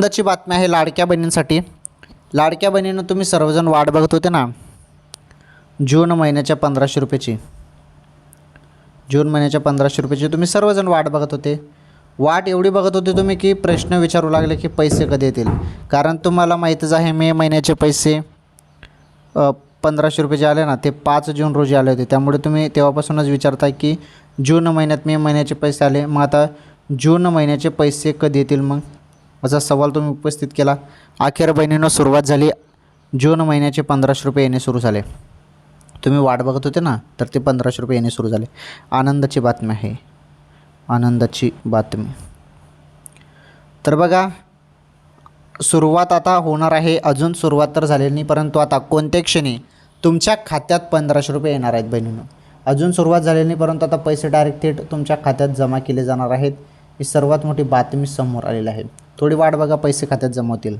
आनंदाची बातमी आहे लाडक्या बहिणींसाठी. लाडक्या बहिणींनो, तुम्ही सर्वजण वाट बघत होते ना जून महिन्याच्या 1500 रुपयाची. जून महिन्याच्या 1500 रुपयाची तुम्ही सर्वजण वाट बघत होते. वाट एवढी बघत होते तुम्ही की प्रश्न विचारू लागले की पैसे कधी येतील. कारण तुम्हाला माहीतच आहे मे महिन्याचे पैसे 1500 रुपये आले ना, ते 5 जून रोजी आले होते. त्यामुळे तुम्ही तेव्हापासूनच विचारताय की जून महिन्यात मे महिन्याचे पैसे आले, मग आता जून महिन्याचे पैसे कधी येतील मग, असा सवाल तुम्ही उपस्थित केला. अखेर बहिणींनो सुरुवात झाली. जून महिन्याचे 1500 रुपये येणे सुरू झाले. तुम्ही वाट बघत होते ना, तर ते 1500 रुपये येणे सुरू झाले. आनंदाची बातमी आहे, आनंदाची बातमी. तर बघा, सुरुवात आता होणार आहे. अजून सुरुवात तर झालेली नाही, परंतु आता कोणत्या क्षणी तुमच्या खात्यात 1500 रुपये येणार आहेत बहिणींनो. अजून सुरुवात झालेली नाही, परंतु आता पैसे डायरेक्ट थेट तुमच्या खात्यात जमा केले जाणार आहेत. ही सर्वात मोठी बातमी समोर आलेली आहे. थोडी वाट बघा, पैसे खात्यात जमा होतील.